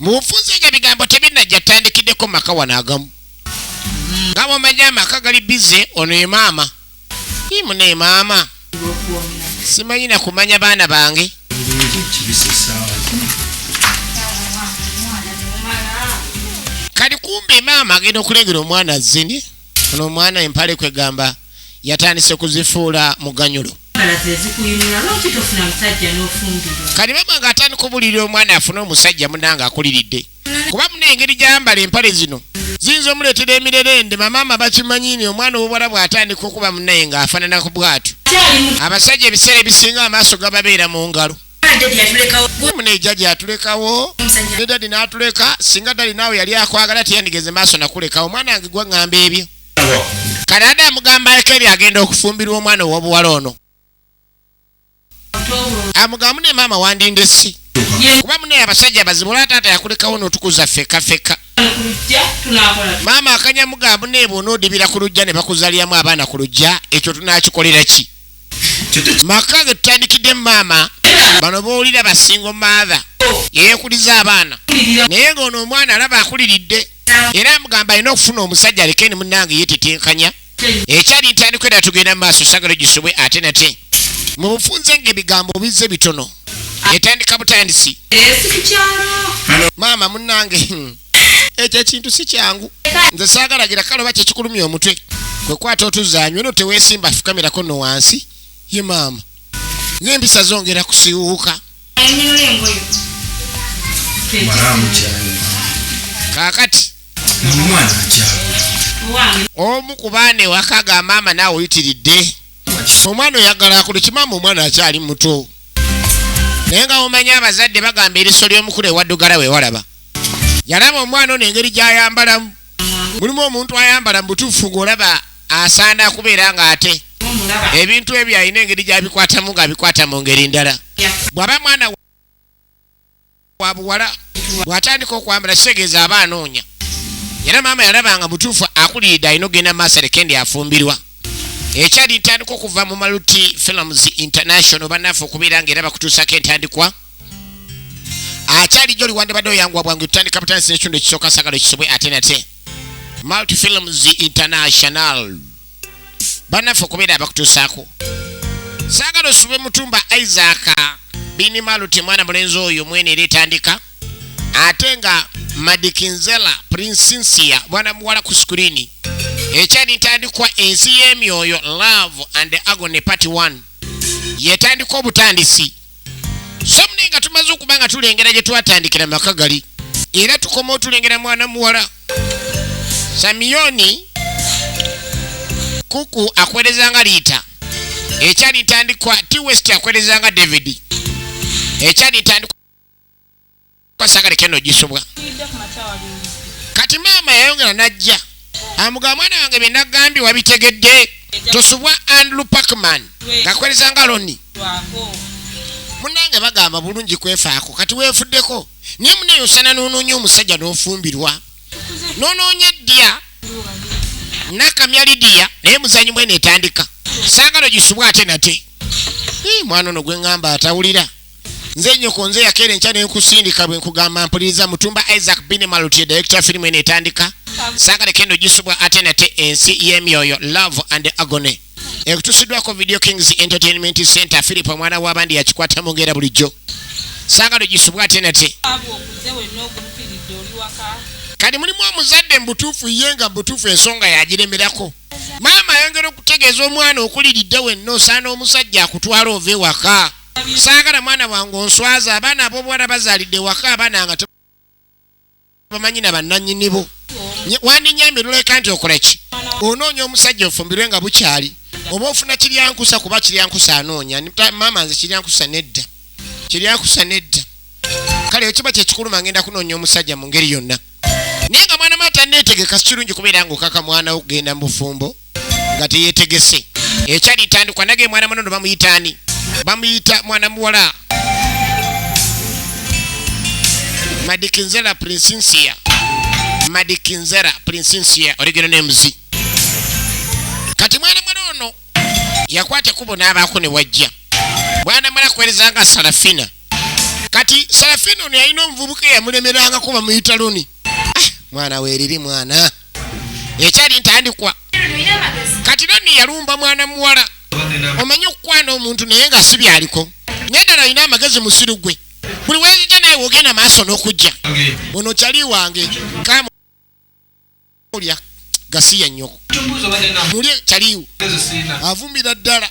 Mufunze ebigambo tebinajja tandikiddeko maka wanaagamu. Ngabo manya maka gali bize ono ye maama. Imune maama. Simanyi na kumanya baana bange. Kali kumbe maama agenda okulengera omwana azini. Ono omwana empale kwegamba yatandise kuzifuula muganyulo. Kali mama ngatani kubulira omwana afuna omusajja munanga akuliridde. Kuba munengeri gyambala empale zino. Zinzo muletera emirerende mama bakimanyini omwana obwala bwatandika okuba munaye nga afanana ku bwatu. Abasajja ebiseera ebisinga amaaso gababeera mu ngalo. Mune jaji atulekawo. Ne dadi n'atuleka singa dadi naawe yali akwagala teyandigeze maaso nakulekawo omwana wange gwa ngamba ebyo. Kanada amugamba ekeri agenda okufumbirwa omwana ow'obuwala ono. Amugamu ne maama wandinde si. Kuba mune abasajja bazibu taata yakulekawo n'otukuza feka. Maama akanya mugamu ne bonoodibira ku lujja ne bakuzalyamu abaana ku lujja ekyo tunaakikolera ki? Maka ge tutandikidde maama bano boolira basingo maatha yeekuliza abaana naye ng'ono omwana alaba akuliridde era amugamba alina okufuna omusajja alekeni munnange yeetetenkanya ekyali ntandikwa era tugenda mu maaso sagalo gisobwe ate nate mu bufunze ng'ebigambo bizze bitono etandika butandisi maama munnange ekyo ekintu si kyangu nze saagalagira kaloba kyekikulumya omutwe kwekwata otuzaanywe no teweesimba fukamirako no wansi ye maama ng'empisa zongera kusiwuuka kaakati omu ku baana ewaka ga maama naawe oyitiridde omwana oyagala akulu kimaama omwana akyali muto naye nga omanya abazadde bagamba eriso ly'omukulu ewaddugala weewalaba yalaba omwana ono engeri gy'ayambalamu mulimu omuntu ayambala mu butuufu ng'olaba asaana kubeera ng'ate ebintu ebyo alina engeri gy'abikwatamu ng'abikwata mu ngeri ndala bw'aba mwana wa buwala bw'atandika okwambala kitegeeza aba anoonya era maama yalabanga mutuufu akuliridde alina ogenda maaso lekendi afumbirwa ekyali ntandikwa okuva mu Maluti Films International bannaffe okubeera ng'era bakutuusako entandikwa akyali joli wande badde oyangwa bwangu tutandika butandisi n'ekitundu ekisooka sagalo kisobwe ate nate Maluti Films International bannaffe okubeera abakutuusaako saagala osube mutumba Isaac Bini Maluti mwana mulenzi oyo mwene era etandika ate nga Madikinzela Princesia mwana muwala ku screen ekyali ntandikwa ensi y'emyoyo Love and Agony Part 1 yetandikwa obutandisi so mune nga tumaze okuba nga tulengera gye twatandikira maka gali era tukoma otulengera mwana muwala Samiyoni Kuku akwerezanga Liita ekyali ntandikwa T-West akwerezanga David ekyali ntandikwa sagale keno gisobwa kati maama yayongera najja amuga mwana wange bye nagambye wabitegedde tosubwa Andrew Parkman ngakwerezanga Loni munange bagamba bulungi kwefaako kati weefuddeko niye muneyo osana n'onoonya omusajja n'ofumbirwa n'onoonya eddya nakamya Lidiya naye muzanyi mwene etandika saagalo gisubwa ate nate mwana ono gwe ngamba atawulira nze nnyoko nze yakeera enkya nenkusindika bwe nkugamba mpuliriza mutumba Isaac Bini Maluti director firimu eno etandika saagale kendo gisubwa ate nate ensi y'emyoyo Love and Agony ekutusiddwako Video Kings Entertainment Center Philip mwana w'abandi yakikwata mu ngera bulijjo saagalo gisubwa ate nate kati mulimu omuzadde mbutuufu ye nga mbutuufu ensonga yagiremerako maama ayongera okutegeeza omwana okuliridde wenna osaana omusajja akutwala ova ewaka saagala mwana wange onswaza abaana ab'obuwala bazaalidde waka abaana nga bamanyi na bannannyinibo wandinyambye noleka nti okola ki onoonya omusajja ofumbirwe nga bukyali oba ofuna kiryankusa kuba kiryankusa anoonya maama nze kiryankusa nedda kale ekiba kyekikuluma ngenda kunoonya omusajja mu ngeri yonna naye nga mwana maata neetegeka si kirungi kubeera ng'okaka mwana okugenda mu bufumbo nga teyeetegese ekyali tandikwa nage mwana munono bamuyitaani bamuyita mwana muwala Madikinzela Princesia original names kati mwana ono yakwata kubo n'abaako ne wajja mwana mala kwerezanga Sarafina kati Sarafina ono yalina omuvubuka eyamulemeranga kuba muyita loni. Mwana weeriri mwana. Ekyali ntandikwa. Kati loni yalumba mwana muwala. Omanyi okukwana omuntu naye nga si byaliko. Naddala alina amagezi musiru gwe. Buli weezija naye wogenda maaso n'okujja. Ono kyali wange. Mulya gasiya nnyoko. Mulye kyaliwo. Avumbira ddala.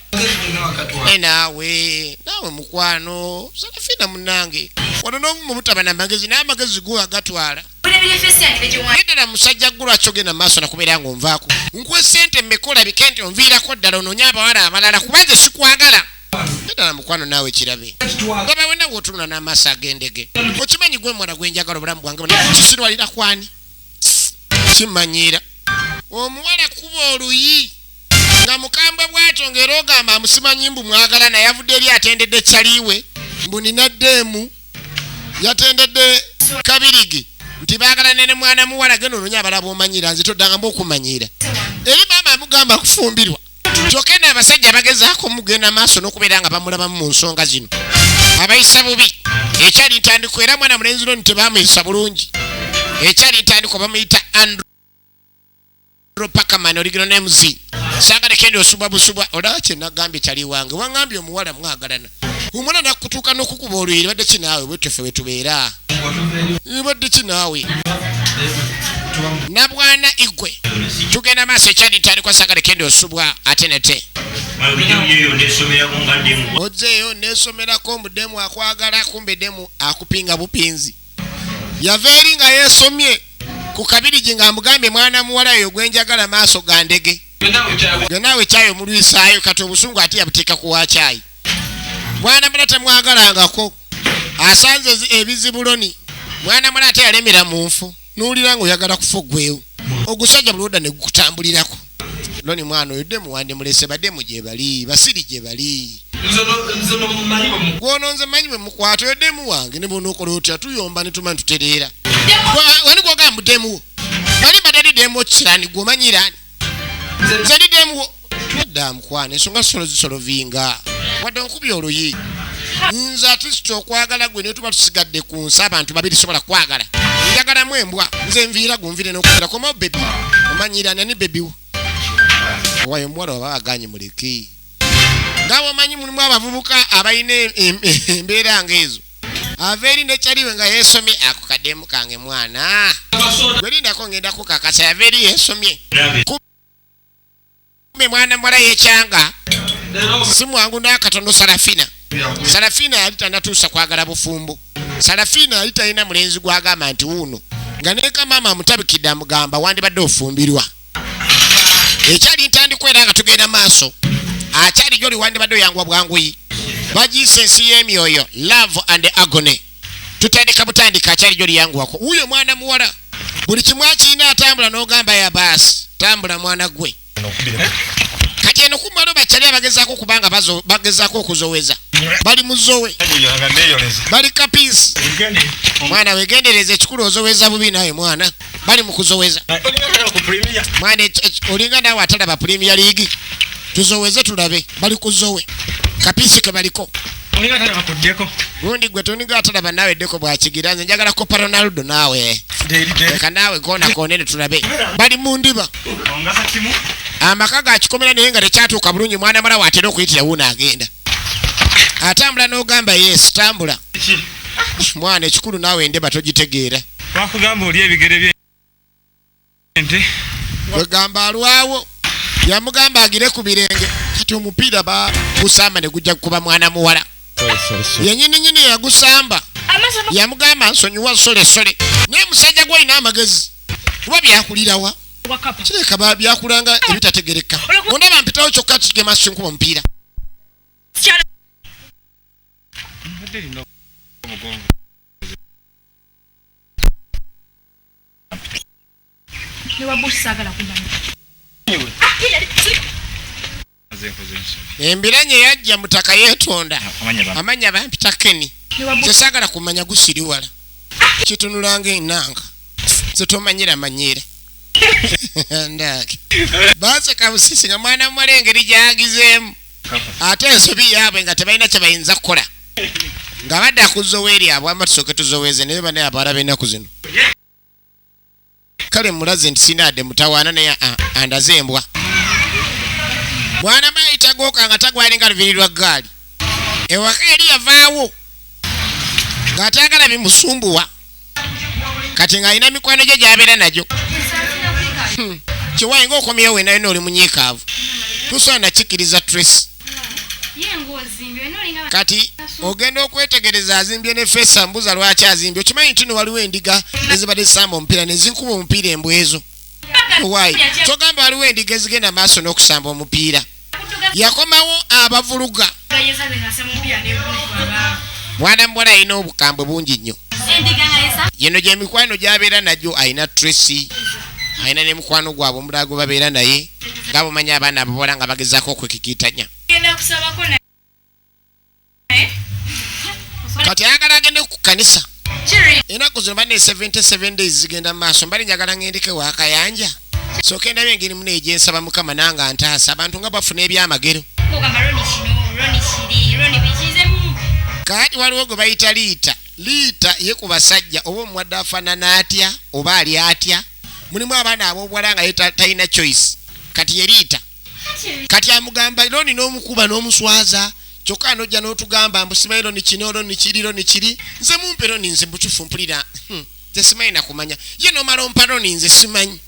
Naawe mukwano. Sarafina munnange. Wano n'omu butaba n'amagezi naye amagezi go agatwala. Naddala musajja ggulu akyogenda maaso nakubeera ng'onvaako. Nkuwe ssente mmekola bikenti onviirako ddala onoonya abawala abalala kubanze sikwagala. Naddala mukwano naawe kirabe. Ngaba wena w'otunula n'amaaso ag'endege. Okimanyi gwe mwana gwe njagala obulamu bwange kisirwalira kwani? Kimanyiira. Omuwala kuba oluyi nga mukambwe bw'atyo ng'era ogamba amusimanyi mbu mwagala naye avudde eri atendedde kyaliwe mbu nina ddeemu yatendedde kabirigi nti baagala ne mwana muwala genda onoonya abalaba omanyira nze toddanga mbu okumanyiira. Eri maama amugamba akufumbirwa. Kyokka eno abasajja bagezaako mugenda maaso n'okubeera nga bamulabamu mu nsonga zino. Abayisa bubi. Ekyali ntandikwa era mwana mulenzi loni tebaamuyisa bulungi. Ekyali ntandikwa bamuyita Andrew Pakaman original names. Sagala kendi osubwa busubwa. Olaba kye nagambye kyali wange. Wangambye omuwala mwagalana. Omwana nakutuuka n'okukuba oluyiri badde ki naawe bwetuffe bwe tubeera. Badde ki naawe. Nabwana igwe. Tugenda maaso ekyali ntandikwa sagala kendi osubwa ate nete. Ozeeyo neesomerako omudemu akwagala kumbe demu akupinga bupinzi. Yava eri nga yeesomye ku kabirigi ng'amugambye mwana muwala oyo gwe njagala maaso ga ndege. Gwe naawe kyayi omulwisaayo kati obusungu ate yabuteeka ku wakyayi. Mwana mula temwagalangako. Asanze ebizibuloni. Mwana mula ate yalemera mu nfu. N'owulira ng'oyagala kufa oggwewo. Ogusajja buli odda ne gukutambulirako. Loni mwana oyo ddemu wande mulese baddemu gye bali basiri gye bali. Gwono nze manyi bwe mukwata oyo ddemu wange ne bw'onookola otya tuyomba ne tumanyi tutereera. Wani gwogamba muddemu wali mbadde ddemu okirani gw'omanyiraani. Nze ndi ddemu nedda mukwana ensonga solo zisolovinga wadde onkubye oluyi. Nze ate okwagala gwe ne tuba tusigadde ku nsi abantu babiri sobola kwagala. Njagalamu embwa nze nviira gumvire n'okutera koma bebi omanyiraani ani bebi wo. Owayo omuwala oba aganye muleke. Ngabo omanyi mulimu abavubuka abalina embeera ng'ezo. Ava eri nekyaliwe nga yeesomye ako kaddemu kange mwana. Gwelindako ngenda kukakasa yava eri yeesomye. Kume mwana muwala yekyanga. Si mwangu n'akatondo Sarafina. Sarafina yali tannatuusa kwagala bufumbo. Sarafina yali talina mulenzi gwagamba nti wuuno. Nga neeka maama amutabikidde amugamba wandibadde ofumbirwa. Ekyali ntandikwa era nga tugenda maaso. Akyali gy'oli wandibadde oyangwa bwanguyi. Bagiyise ensi y'emyoyo love and agony. Tutandika butandika akyali gy'oli yanguwako. Wuuyo mwana muwala. Buli kimu akirina atambula n'ogamba ya baasi. Tambula mwana gwe. Kati eno kumalo bakyali abagezaako kubanga bagezaako okuzoweza. Bali muzowe. Bali kapiisi. Mwana wegendereze ekikulu ozoweza bubi naye mwana. Bali mu kuzoweza. Mwana olinga naawe atalaba Premier League. Tuzoweze tulabe. Bali kuzowe. Kapiisi ke baliko. Gundi gwe toniga atalaba nawe ddeko bwakigira nze njagala kopa Ronaldo naawe. Leka naawe koona koonene tulabe. Bali mu ndiba. Amaka gakikomera naye nga tekyatuuka bulungi mwana mala waatera okuyitira wuuno agenda. Atambula n'ogamba yes tambula. Mwana ekikulu naawe endeba togitegeera. Bakugamba oli ebigere bye ente. Wegamba alwawo. Yamugamba agire ku birenge. Kati omupiira gusamba ne gujja kuba mwana muwala. Yennyini yagusamba. Yamugamba nsonyiwa sole. Naye musajja gw'alina amagezi. Kuba byakulirawa. Kireka byakulanga ebitategereka. Ondaba mpitawo kyokka kigema sinkuba omupiira. Embiranye yajja mutaka yeetonda. Amanya bampita Kenny. Zesaagala kumanya gusiriwala. Kitunulanga ennanga. Zetomanyira manyire. Ndaki. Baseka busisi nga mwana muwala engeri gy'agizeemu. Ate ensobi yaabwe nga tebalina kye bayinza kukola. nga badde akuzoweeri abwamba tusooke tuzoweeze naye bane abaala b'ennaku zino kale mulaze nti sinaadde mutawaana naye andaze embwa mwana mayita gooka nga tagwalinga luvirirwa ggaali ewaka eri yavaawo ng'ataagala bimusumbuwa kati ng'alina mikwano gye gy'abeera nagyo kiwayi ng'okomyewo we nayo n'oli munyiikaavu tusobola nakikkiriza Tracy kati ogenda okwetegereza azimbye ne feesa mbuza lwaki azimbye okimanyi nti no waliwo endiga ezibadde zisamba omupiira ne zinkuba omupiira embwezo wayi togamba waliwo endiga ezigenda maaso n'okusamba omupiira yakomawo abavuluga mwana muwala alina obukambwe bungi nnyo yeno gye mikwano gy'abeera nagyo alina Tracy alina ne mukwano gwabwe omulala gwe babeera naye nga bumanyi abaana ababola nga bagezaako okwekikiitanya kati ayagala agende ku kanisa ennaku zino bane 77 days zigenda mu maaso mbali njagala ngendeke waakayanja sooka endabye engeri muno egyensaba mukama nanga ntaasa abantu nga bafuna ebyamagero kati waliwo gwe bayita liita ye ku basajja oba omuwadde afaanana atya oba ali atya mulimu abaana ab'obuwala nga ye talina choice kati ye liita kati amugamba loni n'omukuba n'omuswaza kyokka nojja n'otugamba mbu simanyi loni kino loni kiri loni kiri nze mumpe loni nze mbutufu mpulira nze simanyi nakumanya ye nomala ompa loni nze simanyi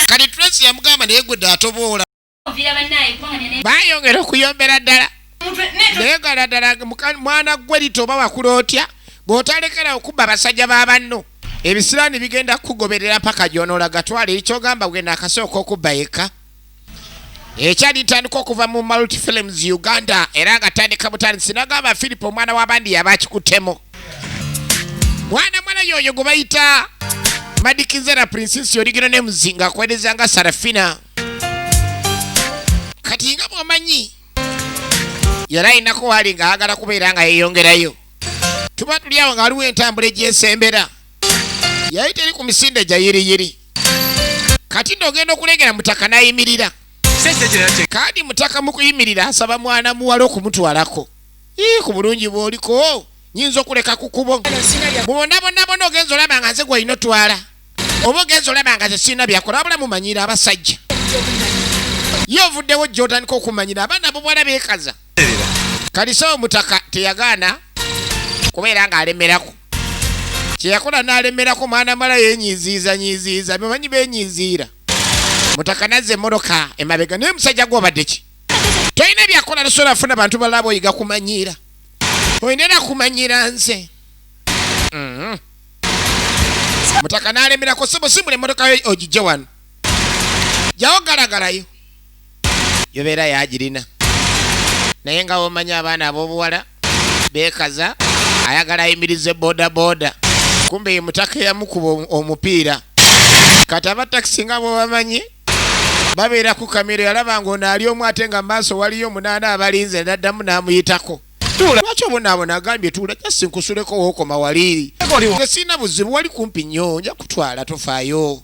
kati Tracy yamugamba naye gwe daatoboola bayongera okuyombera ddala naye gala ddala mwana gwe lito oba wakula otya bw'otalekera okubba abasajja b'abanno ebisiraani bigenda kugoberera paka gy'onoolaga twala ekyogamba bwenda akasooka okubba yekka ekyali ntandika okuva mu multi films Uganda era nga tandika butandisi nagamba Philip omwana w'abandi yaba akikuttemo mwana yoyo gwe bayita Madikizera Princess Origino ne muzinga akwereza nga Sarafina kati nga bw'omanyi yali ayinako waali nga ayagala kubeera nga yeeyongerayo tuba tuli awo nga waliwo entambula egyesembera yali teri ku misinde gya yiriyiri kati ndogenda okulengera mutaka n'ayimirira kandi mutaka mu kuyimirira asaba mwana muwala okumutwalako ku bulungi bw'oliko nyinza okuleka ku kubo bwonna ogenza olaba nga nze gwalina otwala oba ogenza olaba nga ze sirina byakola wabula mumanyira abasajja ye ovuddewo gy'otandika okumanyira abaana bobuwala beekaza kalisawo mutaka teyagaana kubeera ng'alemerako kyeyakola n'alemerako mwana mala yenyiziiza bemanyi benyiziira mutaka nazze emmotoka emabega naye musajja gw'obadde ki tolina byakola tosobola afuna abantu balaba oyiga kumanyiira oyinera kumanyiira nze mutaka n'alemerako simbula emmotoka yo ogijje wano jawo galagalayo yobeera yagirina naye nga womanyi abaana ab'obuwala beekaza ayagala ayimirize bodaboda kumbe ye mutaka yamukuba omupiira kati abatakisi nga bwebamanyi babeera ku kamera yalaba ng'onaali omu ate nga maaso waliyo 8 abalinze naddamu n'amuyitako lwaki obonaabona agambye tuula jasi nkusuleko wookoma wali nge sirina buzibu wali kumpi nnyo nja kutwala tofaayo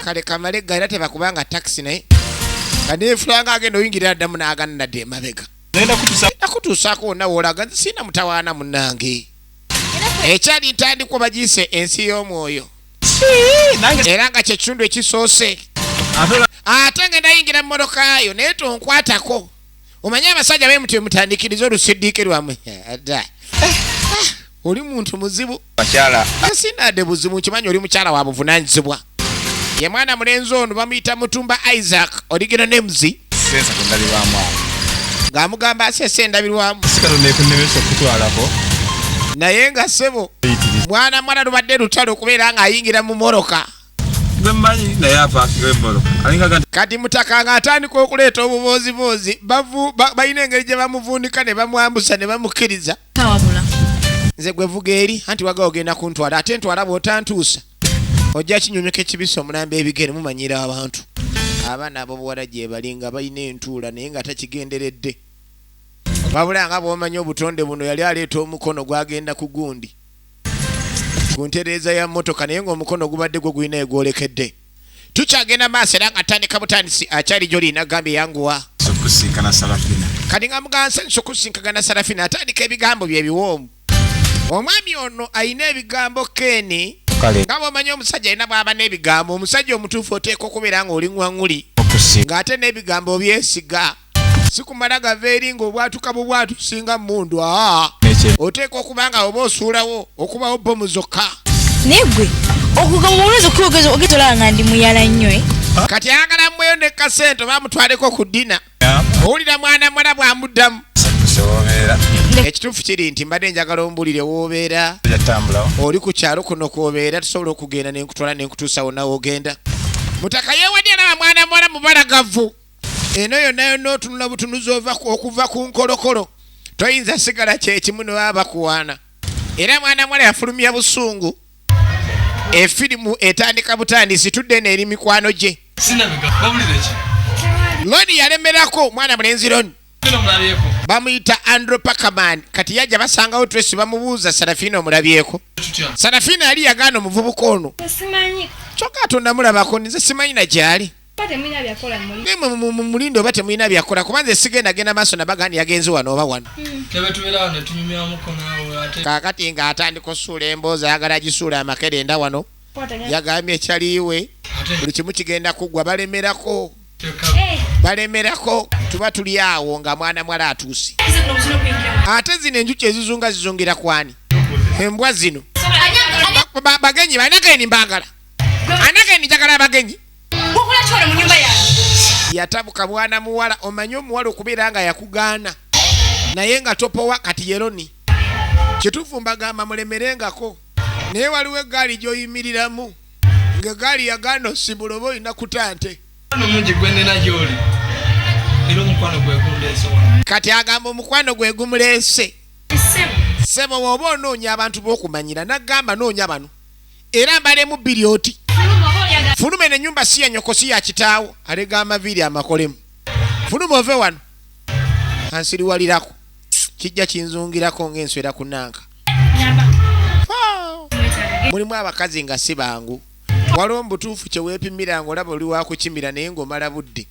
kale kamalega era tebakubanga takisi naye nga neefulanga agenda oyingirira addamu n'agana nadde emabega nakutuusaako wonna woolaga nze sirina mutawaana munnange ekyali ntandikwa bagiise ensi y'omwoyo era nga kyekitundu ekisoose ate ngenda yingira mu mmotokayo naye tonkwatako omanye abasajja bemutwe mutandikiriza olusiddiike lwammwe oli muntu muzibu sinaadde buzibu nkimanyi oli mukyala wa buvunaanyizibwa ye mwana mulenzi ono bamuyita Mutumba Isaac Origino Nemuzi ng'amugamba asese endabirwamu naye nga ssebo mwana lubadde lutalo okubeera ng'ayingira mu mmotoka kati mutaka ng'atandika okuleeta obuboozibuuzi balina engeri gye bamuvuunika ne bamwambusa ne bamukkiriza nze gwe vuga eri anti waga ogenda kuntwala ate ntwala bw'otantuusa ojja kinyonyoka ekibisa omulamba ebigere mumanyira abantu abaana ab'obuwala gye balinga balina entuula naye nga takigenderedde wabula nga bw'omanyi obutonde buno yali aleeta omukono gwagenda ku gundi ku ntereeza ya mmotoka naye ng'omukono gubadde gwe gulina egwolekedde tukyagenda maaso era nga tandika butandisi akyali gy'olina gambye yanguwa okusinkana Sarafina kati nga mugansa nsokusinkagana Sarafina atandika ebigambo bye biwoomu. Omwami ono ayina ebigambo Keni nga bw'omanyi omusajja ayina bw'aba n'ebigambo omusajja omutuufu oteeka okubeera ng'oli ngwaŋŋuli ng'ate n'ebigambo byesiga si kumala gava eri ng'obwatuka bubwatusinga mmundu oteeka okuba nga oba osuulawo okubawo bomu zokka naye gwe okugamba olwezi okugezolaba nga ndi muyala nnyo kati ayagala mmweyo ne kasente oba mutwaleko ku ddina owulira mwana mwala bw'amuddamu ekituufu kiri nti mbadde njagala ombulire w'obeera oli ku kyalo kuno kw'obeera tusobola okugenda nenkutwala nenkutuusa wonna w'ogenda mutaka yeewadde alaba mwana mwala mubalagavu eno yonna yonna otunula butunuzi okuva ku nkolokolo toyinza sigala kyekimu ne baba bakuwaana era mwana mwala yafulumya busungu efirimu etandika butandisi tudde n'eri mikwano gye loni yalemerako mwana mulenzi loni bamuyita Andrew Packerman kati yajja basangawo Tracy bamubuuza Sarafina omulabyeko Sarafina yali yagaana omuvubuka ono kyokka atonda mulabako nze simanyi na gyali mumulindo oba temulina byakola kuba nze sigendagenda maaso nabagandi yagenze wano oba wano kaakati ng'atandika osuula emboozi ayagala agisuula amakerenda wano yagambye ekyaliiwe buli kimu kigenda kuggwa balemerako tuba tuli awo nga mwana mwala atuuse ate zino enjuki ezizunga zizungira kwani embwa zino bagenyi banageni mbagala anageni njagala abagenyi yatabuka mwana muwala omanyi omuwala okubeera nga yakugaana naye nga topowa kati yeroni kituufu mbagamba mulemerengako naye waliwo eggaali gy'oyimiriramu ng'eggaali yagaana osibula oba olina kutante kati agamba omukwano gwe gumuleese sebo bw'oba onoonya abantu b'okumanyira naggamba noonya bano era mbalemu bilioti fuluma n'ennyumba si ya nyoko si ya kitaawo alega amaviiri amakolemu fuluma ove wano ansiriwalirako kijja kinzungirako ng'enswera ku nanka mulimu abakazi nga si bangu waliwo mubutuufu kye weepimira ng'olaba oli wakukimira naye ng'omala budde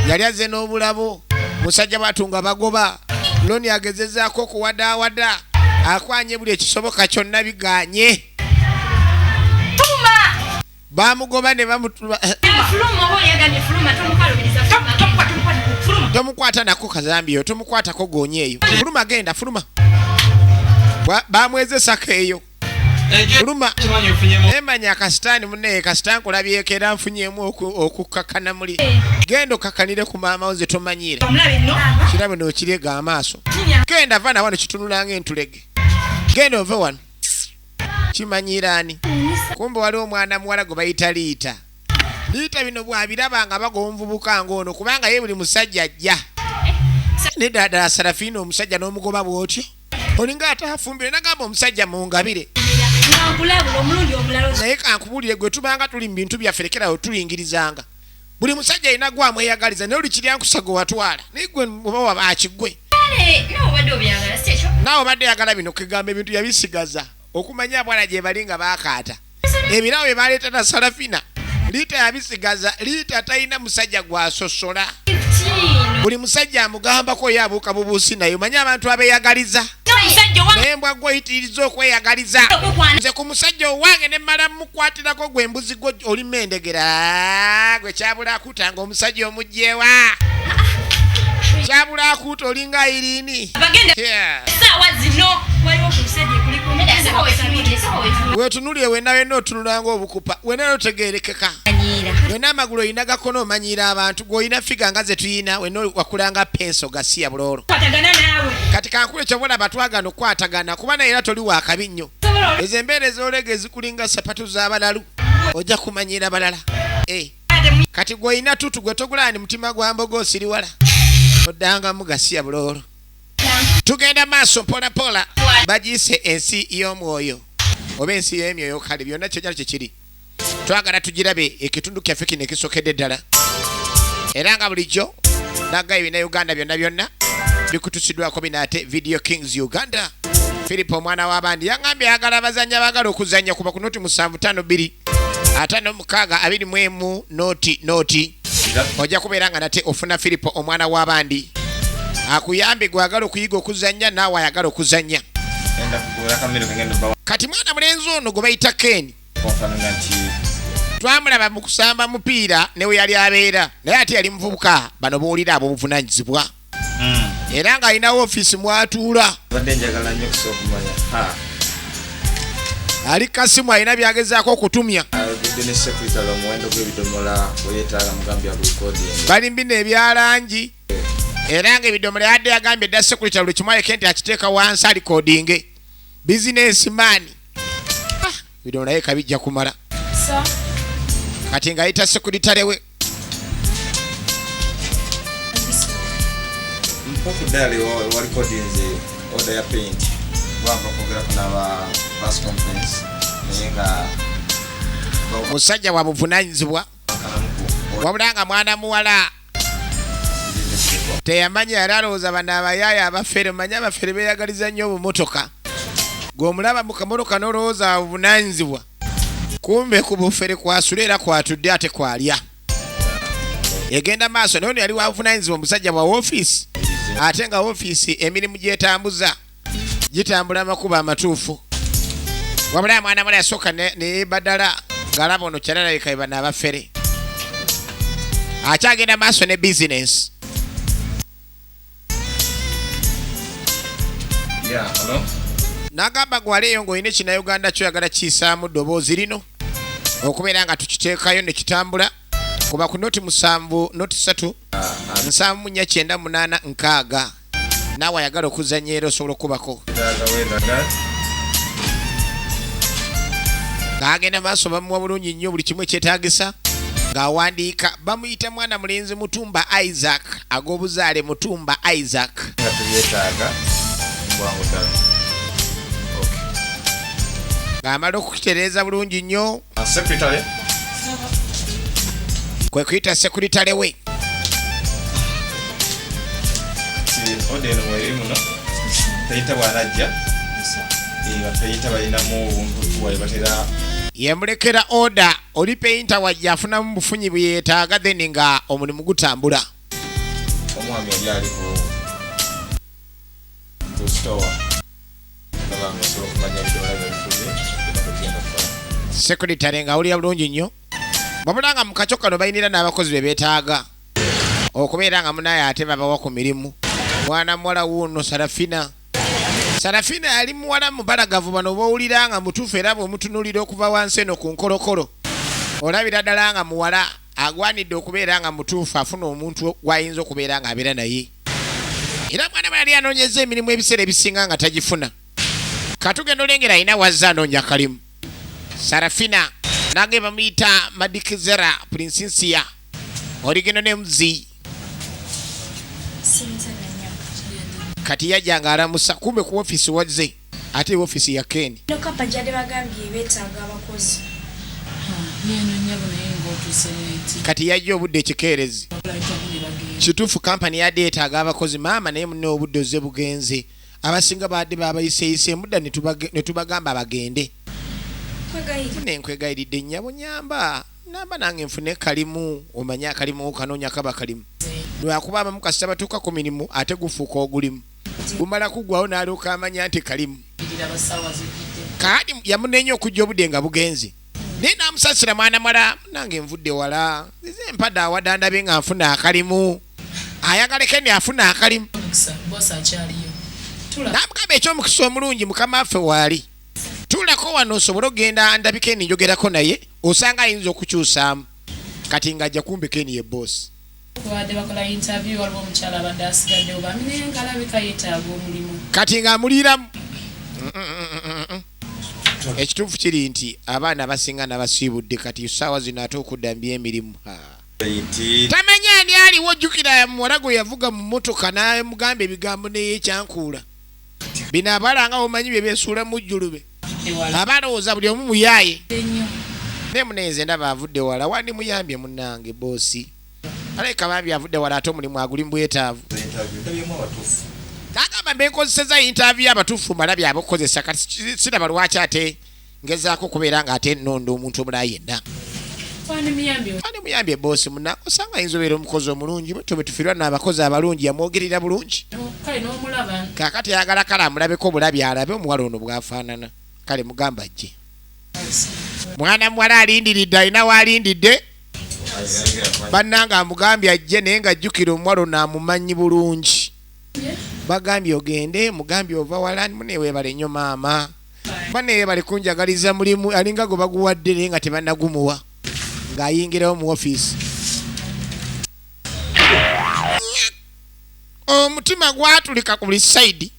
yali azze n'obulabo musajja batunga bagoba loni agezezaako okuwadaawada akwanye buli ekisoboka kyonna biganye bamugoba ne bamutuma tomukwata nako kazambiyo tomukwatako goonyeeyo fuluma genda fuluma bamwezesako eyo fuluma emanya akasitaani munnaye kasitaani kulabyeko era nfunyemu okukakana muli genda okakanire ku maama wo ze tomanyire kirabe nookirega amaaso genda vana wano kitunula ng'entulege genda ove wano kimanyiraani kumbe waliwo omwana muwala gwe bayita liita bino bwabiraba nga bagoba omuvubuka ng'ono kubanga ye buli musajja ajja ne ddala Sarafina omusajja n'omugoba bw'otyo olinga ataafumbire nagamba omusajja mungabire naye kankubulire gwe tubanga tuli mu bintu byaffe lekerawo tulingiriza buli musajja alina gwamweyagaliza naye oli kiryankusa gwe watwala naye gwe oba waba akigwe naawe obadde yagala bino kegamba ebintu yabisigaza okumanya bwana gye bali nga baakaata ebirawo bye baleeta na Sarafina liita yabisigaza liita talina musajja gwasosola buli musajja amugambako ye abuuka bubuusi naye omanyi abantu abeeyagaliza naye mbwa gweoyitiriza okweyagaliza nze ku musajja owange ne mmala mukwatirako gwe embuzi gwo olima endegera gwe kyabula akutanga omusajja omugjewa kyabula akuta olinga ayiriini wetunulire wena wena otunulanga obukupa wena otegerekeka wena amagulu oyina gakono omanyira abantu gweolina figa nga ze tuyina wena wakulanga penso gasiya buloolo kati kankule kyobola batwagana okwatagana kuba naye era toli wakabi nnyo ezo embeera ez'olega ezikulinga sapatu z'abalalu ojja kumanyira balala kati gweolina tutu gwe togulaani mutima gwa mbogo osiriwala oddangamu gasiya buloolo tugenda maaso mpola bagiyise ensi y'omwoyo oba ensi y'emyoyo kale byonna kyojala kyekiri twagala tugirabe ekitundu kyaffe kino ekisokedde ddala era nga bulijjo nagga ebina Uganda byonna bikutusiddwako binaate Video Kings Uganda Philip omwana w'abandi yaŋŋambye ayagala abazannyi abagala okuzannya kuba ku noti 752 56 noti ojja kubeera nga nate ofuna Philip omwana w'abandi akuyambe gwagala okuyiga okuzannya naawe ayagala okuzannya kati mwana mulenzi ono gwe bayita Ken twamulaba mu kusamba mupiira ne we yali abeera naye ate yali muvubuka bano boolira ab'obuvunaanyizibwa era ng'alina ofiisi mwatuula ali kasimu alina byagezaako okutumya balimbi n'ebyalangi era ng'ebidomola yadde yagambye edda sekulita buli kimu aleke nti akiteeka wansi alikodinge bizinesi maani ebidomola ye kabijja kumala kati ng'ayita sekulitarewe omusajja wa buvunaanyizibwa wabula nga mwana muwala teyamanya yali alowooza bano abayaaya abafere manya abafere beeyagaliza nnyo obumotoka gw'omulaba mu kamotoka n'olowooza wa buvunaanyizibwa kumbe ku bufere kwasula era kwatudde ate kwalya egenda maaso naye ono yali wa buvunaanyizibwa omusajja wa woofiisi ate nga woofiisi emirimu gyetambuza gitambula amakubo amatuufu wabula mwana mwana yasooka neyebaddala ng'alaba ono kyalalabika be bano abafere akyagenda maaso ne bizinesi n'agamba gwaleeyo ng'olina ekinauganda kyoyagala kiyisaamu ddoboozi lino okubeera nga tukiteekayo ne kitambula kuba ku noti 7 noti 3 749 naawe ayagala okuzannya era osobola okubako ng'agenda maaso bamuwa bulungi nnyo buli kimu ekyetaagisa ng'awandiika bamuyita mwana mulenzi Mutumba Isaac ag'obuzaale Mutumba Isaac ng'amala okukitereeza bulungi nnyo kwe kuyita sekuritale we yemulekera oda oli peyinta wajja afunamu bufunyi bwe yeetaaga then nga omulimu gutambula omwami yali ali ku store sekuritale ng'awulira bulungi nnyo wabula nga mu kakyo kano bayinira n'abakozi be beetaaga okubeera nga munaye ate babawa ku mirimu mwana muwala wuuno Sarafina yali muwala mubalagavu bano bowulira nga mutuufu era bw'omutunuulira okuva wansi eno ku nkolokolo olabira ddala nga muwala agwanidde okubeera nga mutuufu afuna omuntu gw'ayinza okubeera ng'abeera naye era mwana bwe yali anoonyeza emirimu ebiseera ebisinga nga tagifuna katugenda olengera alina wazza anoonya kalimu Sarafina nange bamuyita Madikizera Prinsinsia origino ne muzi kati yajjanga alamusa kumbe ku ofiisi wazze ate ofiisi ya Ken kati yajja obudde ekikeerezi kituufu kampani yadde yeetaaga abakozi maama naye munne obudde ozze bugenze abasinga baadde babayiseyise mudda ne tubagamba bagende nenkwegayiridde nnyabo nyamba namba nange nfune kalimu omanye akalimu kanoonya kaba kalimu lwakuba abamu kasita batuuka ku mirimu ate gufuuka ogulimu gumala kuggwawo n'alyoka amanya nti kalimu kaadi yamunenya okujja obudde nga bugenze naye n'amusasira mwana mala nange nvudde wala zize empadde awadde ndabe nga nfuna akalimu ayagaleke ne afuna akalimu n'amugamba ekyomukisa omulungi mukama waffe waali tuulako wano osobole ogenda ndabika eni njogerako naye osanga ayinza okukyusaamu kati ng'ajja kumbe Ken ye boss kati ng'amuliiramu ekituufu kiri nti abaana abasinga nabasiibudde kati ssaawa zino ate okuddambya emirimu tamanya ani aliwo ojjukira muwala gwe yavuga mu mmotoka n'amugamba ebigambo neyekyankuula bino abalanga omanyi bye beesuula mu jjulube abalowooza buli omu muyaaye ne munenze ndaba avudde wala wandi muyambye munnange boosi aleka bambi avudde wala ate omulimu aguli mbwetaavu nagamba mbenkozeseza interview abatuufu malabye abakukozesa kati siraba lwaki ate ngezaako okubeera nga ate nnondo omuntu omulala yenna Ani muyambye boss munna osanga inzobeera omukozi omulungi muto betufirwa n'abakozi abalungi yamwogerera bulungi kakati yagala kala amulabeko obulabi alabe omuwala ono bwafaanana kale mugamba ajje mwana muwala alindiridde alina waalindidde bannanga amugambye ajje naye ng'ajjukira omuwala ono amumanyi bulungi bagambye ogende mugambye ova wala muneweebale nnyo maama baneweebale kunjagaliza mulimu alinga gwe baguwadde naye nga tebannagumuwa ng'ayingirawo mu ofiisi omutima gwatulika ku buli sayidi